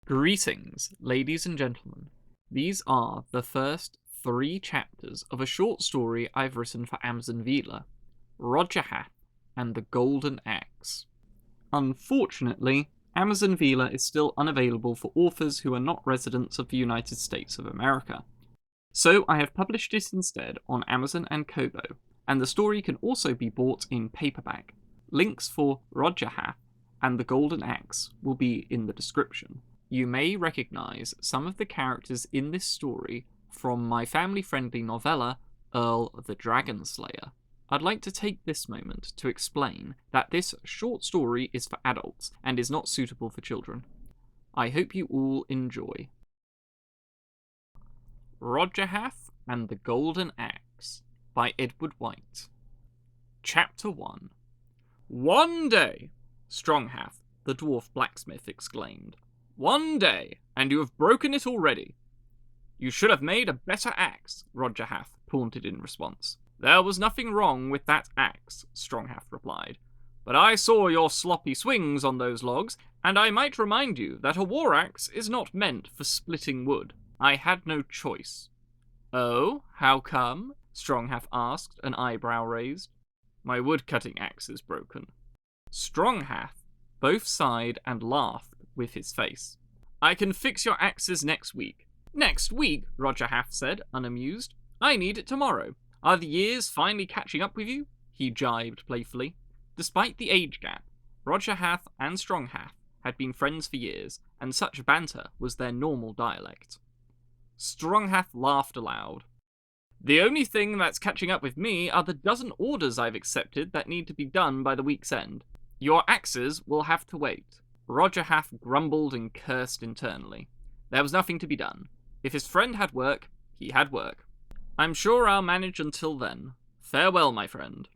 Greetings, ladies and gentlemen. These are the first 3 chapters of a short story I've written for Amazon Vila, Rodgerhath and the Goldenaxe. Unfortunately, Amazon Vila is still unavailable for authors who are not residents of the United States of America. So I have published it instead on Amazon and Kobo, and the story can also be bought in paperback. Links for Rodgerhath and the Goldenaxe will be in the description. You may recognise some of the characters in this story from my family-friendly novella, Earl the Dragon Slayer. I'd like to take this moment to explain that this short story is for adults and is not suitable for children. I hope you all enjoy. Rodgerhath and the Goldenaxe by Edward White. Chapter 1. "One day," Stronghath, the dwarf blacksmith, exclaimed. "One day, and you have broken it already." "You should have made a better axe," Rodgerhath taunted in response. "There was nothing wrong with that axe," Stronghath replied. "But I saw your sloppy swings on those logs, and I might remind you that a war axe is not meant for splitting wood. I had no choice." "Oh, how come?" Stronghath asked, an eyebrow raised. "My wood-cutting axe is broken." Stronghath both sighed and laughed with his face. "I can fix your axes next week." "Next week?" Rodgerhath said, unamused. "I need it tomorrow. Are the years finally catching up with you?" he jibed playfully. Despite the age gap, Rodgerhath and Stronghath had been friends for years, and such banter was their normal dialect. Stronghath laughed aloud. "The only thing that's catching up with me are the dozen orders I've accepted that need to be done by the week's end. Your axes will have to wait." Rodgerhath grumbled and cursed internally. There was nothing to be done. If his friend had work, he had work. "I'm sure I'll manage until then. Farewell, my friend."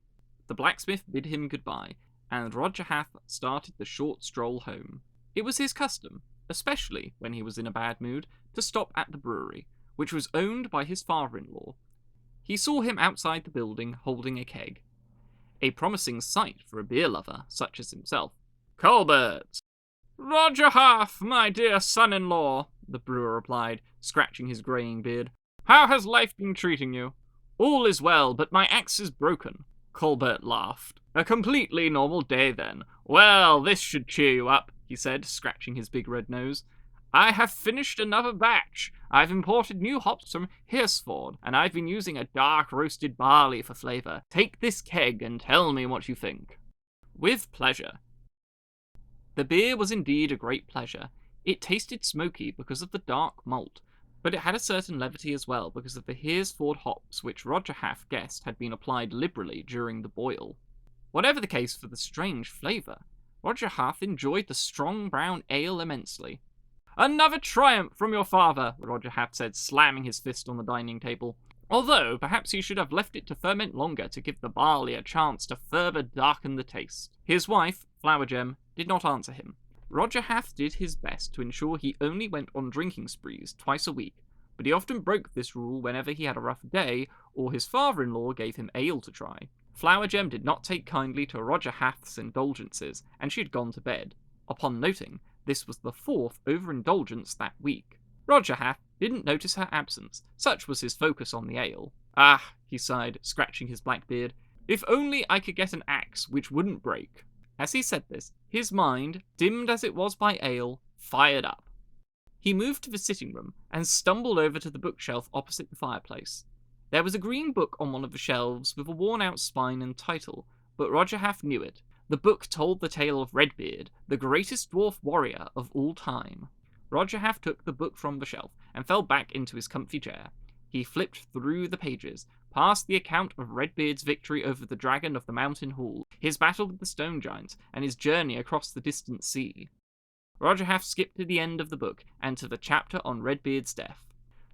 The blacksmith bid him goodbye, and Rodgerhath started the short stroll home. It was his custom, especially when he was in a bad mood, to stop at the brewery, which was owned by his father-in-law. He saw him outside the building holding a keg. A promising sight for a beer lover such as himself. "Colbert!" "Rodgerhath, my dear son-in-law," the brewer replied, scratching his greying beard. "How has life been treating you?" "All is well, but my axe is broken." Colbert laughed. "A completely normal day, then. Well, this should cheer you up," he said, scratching his big red nose. "I have finished another batch. I've imported new hops from Hirsford, and I've been using a dark roasted barley for flavour. Take this keg and tell me what you think." "With pleasure." The beer was indeed a great pleasure. It tasted smoky because of the dark malt, but it had a certain levity as well because of the Hirsford hops which Rodgerhath guessed had been applied liberally during the boil. Whatever the case for the strange flavour, Rodgerhath enjoyed the strong brown ale immensely. "Another triumph from your father," Rodgerhath said, slamming his fist on the dining table. "Although, perhaps he should have left it to ferment longer to give the barley a chance to further darken the taste." His wife, Flowergem, did not answer him. Rodgerhath did his best to ensure he only went on drinking sprees twice a week, but he often broke this rule whenever he had a rough day, or his father-in-law gave him ale to try. Flowergem did not take kindly to Rodgerhath's indulgences, and she had gone to bed, upon noting this was the 4th overindulgence that week. Rodgerhath didn't notice her absence, such was his focus on the ale. "Ah," he sighed, scratching his black beard, "if only I could get an axe which wouldn't break." As he said this, his mind, dimmed as it was by ale, fired up. He moved to the sitting room and stumbled over to the bookshelf opposite the fireplace. There was a green book on one of the shelves with a worn-out spine and title, but Rodgerhath knew it. The book told the tale of Redbeard, the greatest dwarf warrior of all time. Rodgerhath took the book from the shelf and fell back into his comfy chair. He flipped through the pages, past the account of Redbeard's victory over the dragon of the mountain hall, his battle with the stone giants, and his journey across the distant sea. Rodgerhath skipped to the end of the book and to the chapter on Redbeard's death.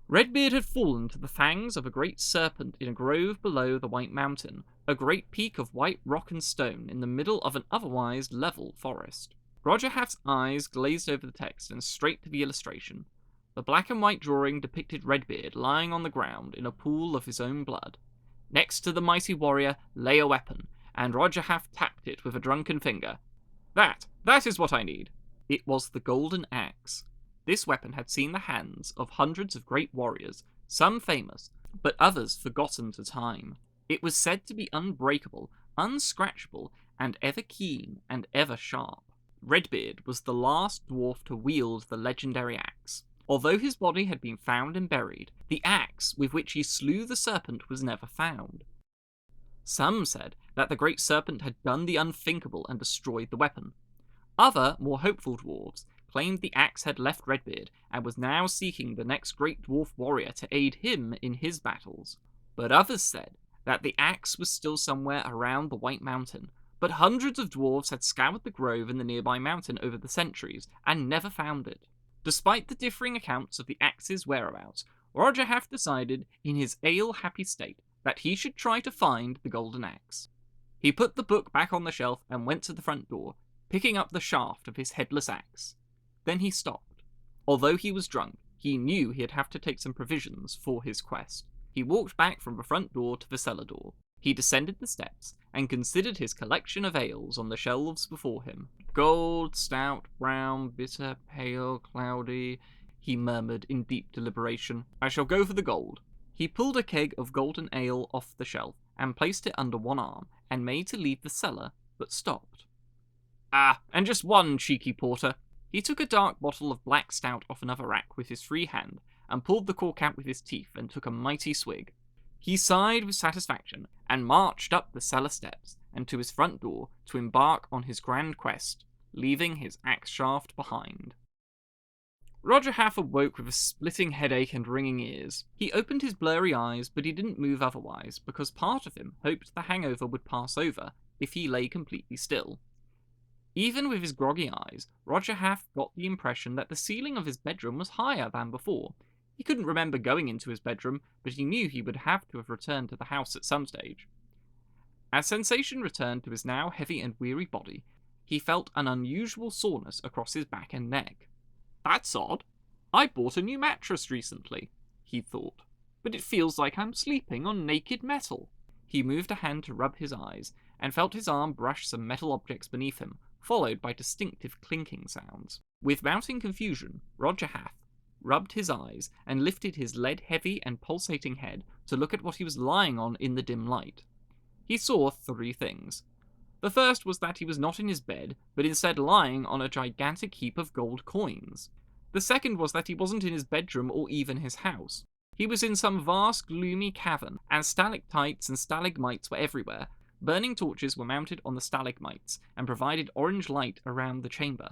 Redbeard had fallen to the fangs of a great serpent in a grove below the White Mountain, a great peak of white rock and stone in the middle of an otherwise level forest. Rodgerhath's eyes glazed over the text and straight to the illustration. The black and white drawing depicted Redbeard lying on the ground in a pool of his own blood. Next to the mighty warrior lay a weapon, and Rodgerhath tapped it with a drunken finger. That is what I need." It was the Goldenaxe. This weapon had seen the hands of hundreds of great warriors, some famous, but others forgotten to time. It was said to be unbreakable, unscratchable, and ever keen and ever sharp. Redbeard was the last dwarf to wield the legendary axe. Although his body had been found and buried, the axe with which he slew the serpent was never found. Some said that the great serpent had done the unthinkable and destroyed the weapon. Other, more hopeful dwarves claimed the axe had left Redbeard and was now seeking the next great dwarf warrior to aid him in his battles. But others said that the axe was still somewhere around the White Mountain, but hundreds of dwarves had scoured the grove and the nearby mountain over the centuries and never found it. Despite the differing accounts of the axe's whereabouts, Rodgerhath decided, in his ale-happy state, that he should try to find the Goldenaxe. He put the book back on the shelf and went to the front door, picking up the shaft of his headless axe. Then he stopped. Although he was drunk, he knew he'd have to take some provisions for his quest. He walked back from the front door to the cellar door. He descended the steps and considered his collection of ales on the shelves before him. Gold, stout, brown, bitter, pale, cloudy, he murmured in deep deliberation. I shall go for the gold. He pulled a keg of golden ale off the shelf and placed it under one arm and made to leave the cellar, but stopped. Ah, and just one, cheeky porter. He took a dark bottle of black stout off another rack with his free hand and pulled the cork out with his teeth and took a mighty swig. He sighed with satisfaction and marched up the cellar steps and to his front door to embark on his grand quest, leaving his axe shaft behind. Rodgerhath awoke with a splitting headache and ringing ears. He opened his blurry eyes, but he didn't move otherwise, because part of him hoped the hangover would pass over if he lay completely still. Even with his groggy eyes, Rodgerhath got the impression that the ceiling of his bedroom was higher than before. He couldn't remember going into his bedroom, but he knew he would have to have returned to the house at some stage. As sensation returned to his now heavy and weary body, he felt an unusual soreness across his back and neck. That's odd. I bought a new mattress recently, he thought, but it feels like I'm sleeping on naked metal. He moved a hand to rub his eyes, and felt his arm brush some metal objects beneath him, followed by distinctive clinking sounds. With mounting confusion, Rodgerhath rubbed his eyes and lifted his lead-heavy and pulsating head to look at what he was lying on in the dim light. He saw three things. The first was that he was not in his bed, but instead lying on a gigantic heap of gold coins. The second was that he wasn't in his bedroom or even his house. He was in some vast, gloomy cavern, and stalactites and stalagmites were everywhere. Burning torches were mounted on the stalagmites and provided orange light around the chamber.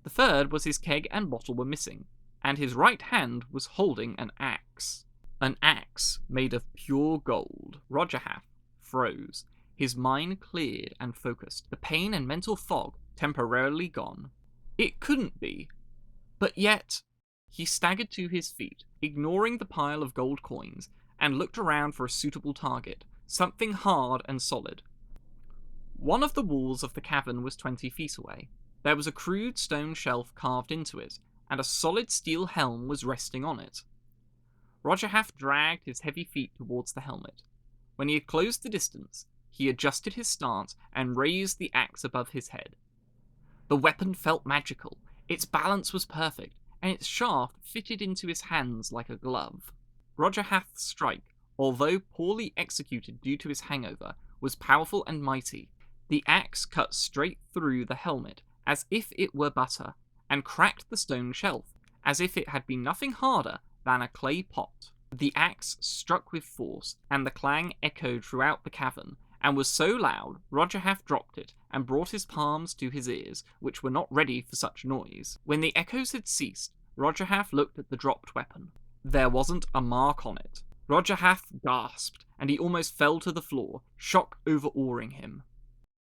The third was his keg and bottle were missing, and his right hand was holding an axe. An axe made of pure gold. Rodgerhath froze. His mind cleared and focused, the pain and mental fog temporarily gone. It couldn't be. But yet, he staggered to his feet, ignoring the pile of gold coins, and looked around for a suitable target, something hard and solid. One of the walls of the cavern was 20 feet away. There was a crude stone shelf carved into it, and a solid steel helm was resting on it. Rodgerhath dragged his heavy feet towards the helmet. When he had closed the distance, he adjusted his stance and raised the axe above his head. The weapon felt magical, its balance was perfect, and its shaft fitted into his hands like a glove. Rodgerhath's strike, although poorly executed due to his hangover, was powerful and mighty. The axe cut straight through the helmet, as if it were butter, and cracked the stone shelf, as if it had been nothing harder than a clay pot. The axe struck with force, and the clang echoed throughout the cavern, and was so loud, Rodgerhath dropped it, and brought his palms to his ears, which were not ready for such noise. When the echoes had ceased, Rodgerhath looked at the dropped weapon. There wasn't a mark on it. Rodgerhath gasped, and he almost fell to the floor, shock overawing him.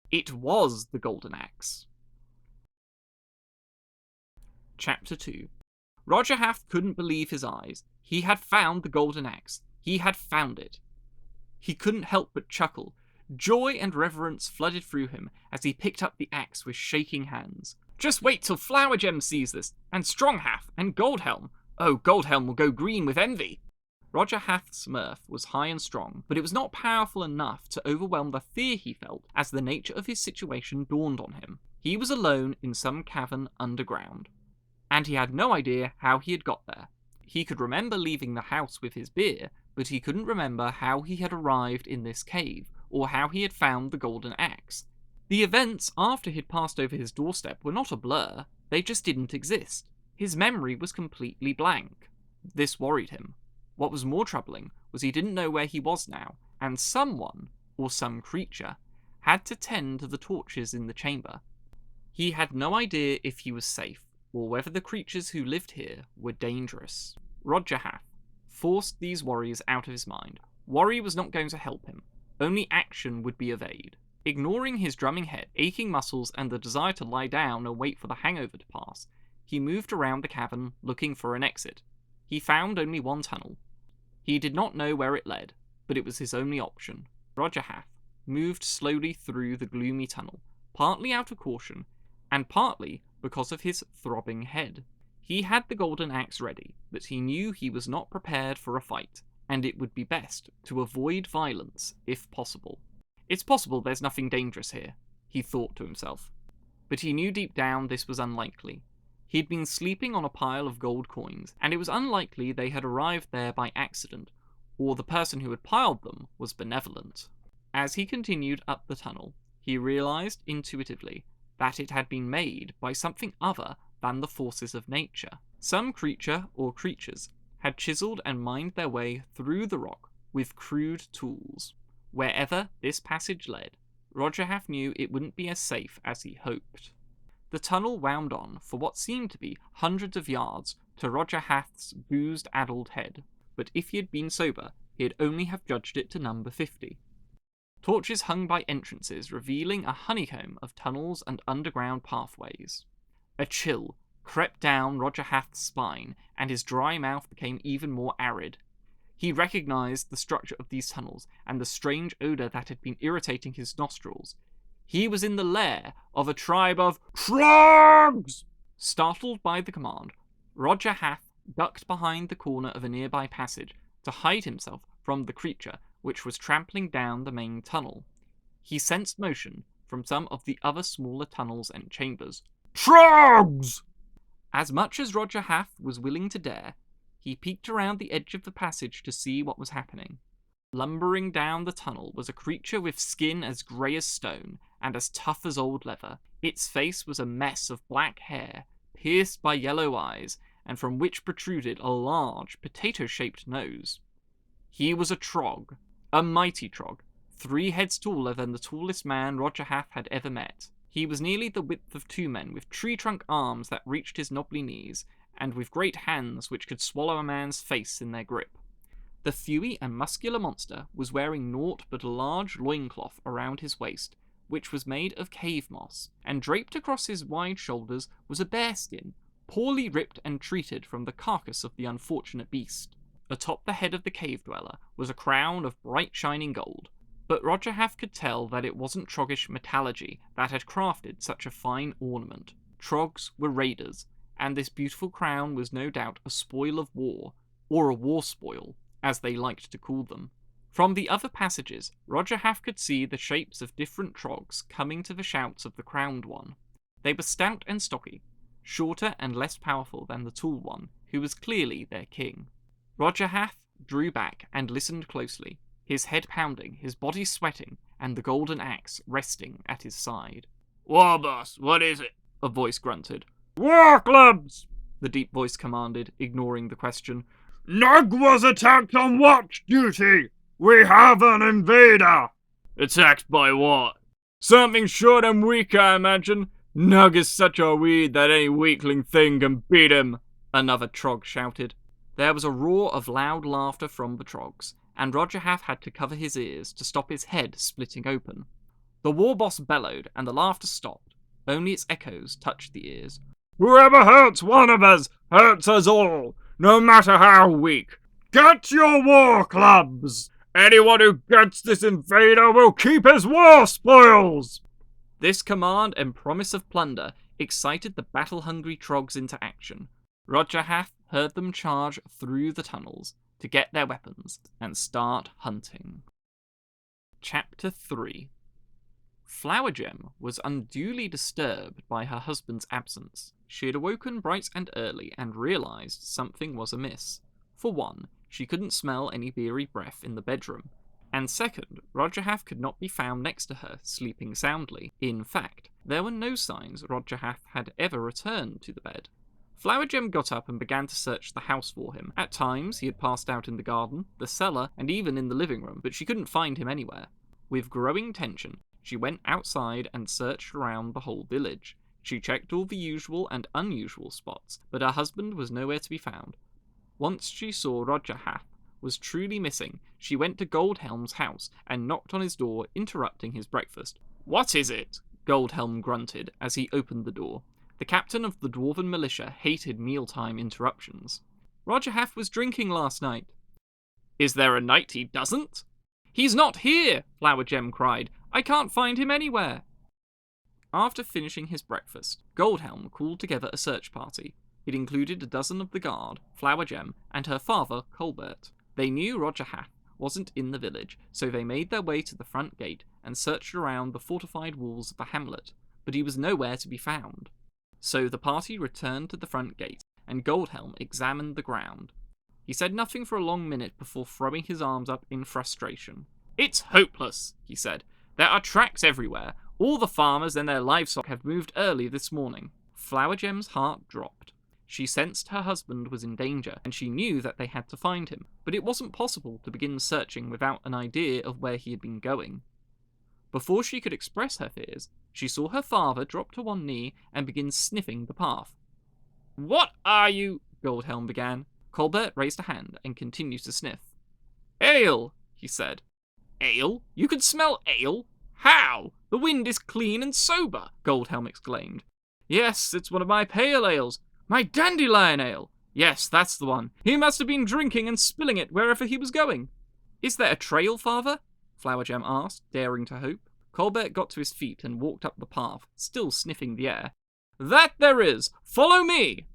It was the Goldenaxe. Chapter 2. Rodgerhath couldn't believe his eyes. He had found the Goldenaxe. He had found it. He couldn't help but chuckle. Joy and reverence flooded through him as he picked up the axe with shaking hands. Just wait till Flowergem sees this, and Stronghath, and Goldhelm. Oh, Goldhelm will go green with envy. Rodgerhath's mirth was high and strong, but it was not powerful enough to overwhelm the fear he felt as the nature of his situation dawned on him. He was alone in some cavern underground. and he had no idea how he had got there. He could remember leaving the house with his beer, but he couldn't remember how he had arrived in this cave, or how he had found the golden axe. The events after he'd passed over his doorstep were not a blur, they just didn't exist. His memory was completely blank. This worried him. What was more troubling was he didn't know where he was now, and someone, or some creature, had to tend to the torches in the chamber. He had no idea if he was safe, or whether the creatures who lived here were dangerous. Rodgerhath forced these worries out of his mind. Worry was not going to help him. Only action would be of aid. Ignoring his drumming head, aching muscles, and the desire to lie down and wait for the hangover to pass, he moved around the cavern looking for an exit. He found only one tunnel. He did not know where it led, but it was his only option. Rodgerhath moved slowly through the gloomy tunnel, partly out of caution, and partly because of his throbbing head. He had the golden axe ready, but he knew he was not prepared for a fight, and it would be best to avoid violence if possible. It's possible there's nothing dangerous here, he thought to himself. But he knew deep down this was unlikely. He'd been sleeping on a pile of gold coins, and it was unlikely they had arrived there by accident, or the person who had piled them was benevolent. As he continued up the tunnel, he realized intuitively that it had been made by something other than the forces of nature. Some creature or creatures had chiseled and mined their way through the rock with crude tools. Wherever this passage led, Rodgerhath knew it wouldn't be as safe as he hoped. The tunnel wound on for what seemed to be hundreds of yards to Rodgerhath's boozed-addled head, but if he had been sober, he'd only have judged it to number 50. Torches hung by entrances, revealing a honeycomb of tunnels and underground pathways. A chill crept down Rodgerhath's spine, and his dry mouth became even more arid. He recognized the structure of these tunnels, and the strange odor that had been irritating his nostrils. He was in the lair of a tribe of trogs! Startled by the command, Rodgerhath ducked behind the corner of a nearby passage to hide himself from the creature which was trampling down the main tunnel. He sensed motion from some of the other smaller tunnels and chambers. Trogs! As much as Rodgerhath was willing to dare, he peeked around the edge of the passage to see what was happening. Lumbering down the tunnel was a creature with skin as grey as stone and as tough as old leather. Its face was a mess of black hair, pierced by yellow eyes, and from which protruded a large, potato-shaped nose. He was a trog, a mighty trog, 3 heads taller than the tallest man Rodgerhath had ever met. He was nearly the width of 2 men, with tree-trunk arms that reached his knobbly knees, and with great hands which could swallow a man's face in their grip. The thewy and muscular monster was wearing naught but a large loincloth around his waist, which was made of cave moss, and draped across his wide shoulders was a bearskin, poorly ripped and treated from the carcass of the unfortunate beast. Atop the head of the cave-dweller was a crown of bright shining gold, but Rodgerhath could tell that it wasn't troggish metallurgy that had crafted such a fine ornament. Trogs were raiders, and this beautiful crown was no doubt a spoil of war, or a war spoil, as they liked to call them. From the other passages, Rodgerhath could see the shapes of different trogs coming to the shouts of the crowned one. They were stout and stocky, shorter and less powerful than the tall one, who was clearly their king. Rodgerhath drew back and listened closely, his head pounding, his body sweating, and the golden axe resting at his side. "War boss, what is it?" a voice grunted. "War clubs!" the deep voice commanded, ignoring the question. "Nug was attacked on watch duty! We have an invader!" "Attacked by what?" "Something short and weak, I imagine. Nug is such a weed that any weakling thing can beat him," another trog shouted. There was a roar of loud laughter from the trogs, and Rodgerhath had to cover his ears to stop his head splitting open. The war boss bellowed, and the laughter stopped. Only its echoes touched the ears. "Whoever hurts one of us hurts us all, no matter how weak. Get your war clubs! Anyone who gets this invader will keep his war spoils!" This command and promise of plunder excited the battle-hungry trogs into action. Rodgerhath heard them charge through the tunnels to get their weapons and start hunting. Chapter 3. Flowergem was unduly disturbed by her husband's absence. She had awoken bright and early and realised something was amiss. For one, she couldn't smell any beery breath in the bedroom. And second, Rodgerhath could not be found next to her, sleeping soundly. In fact, there were no signs Rodgerhath had ever returned to the bed. Flowergem got up and began to search the house for him. At times, he had passed out in the garden, the cellar, and even in the living room, but she couldn't find him anywhere. With growing tension, she went outside and searched around the whole village. She checked all the usual and unusual spots, but her husband was nowhere to be found. Once she saw Rodgerhath was truly missing, she went to Goldhelm's house and knocked on his door, interrupting his breakfast. "What is it?" Goldhelm grunted as he opened the door. The captain of the dwarven militia hated mealtime interruptions. "Rodgerhath was drinking last night." "Is there a night he doesn't?" "He's not here!" Flowergem cried. "I can't find him anywhere." After finishing his breakfast, Goldhelm called together a search party. It included a dozen of the guard, Flowergem, and her father, Colbert. They knew Rodgerhath wasn't in the village, so they made their way to the front gate and searched around the fortified walls of the hamlet, but he was nowhere to be found. So the party returned to the front gate, and Goldhelm examined the ground. He said nothing for a long minute before throwing his arms up in frustration. "It's hopeless," he said. "There are tracks everywhere. All the farmers and their livestock have moved early this morning." Flowergem's heart dropped. She sensed her husband was in danger, and she knew that they had to find him, but it wasn't possible to begin searching without an idea of where he had been going. Before she could express her fears, she saw her father drop to one knee and begin sniffing the path. "What are you—" Goldhelm began. Colbert raised a hand and continued to sniff. "Ale," he said. "Ale? You can smell ale? How? The wind is clean and sober," Goldhelm exclaimed. "Yes, it's one of my pale ales. My dandelion ale! Yes, that's the one. He must have been drinking and spilling it wherever he was going." "Is there a trail, father?" Flowergem asked, daring to hope. Colbert got to his feet and walked up the path, still sniffing the air. "That there is! Follow me!"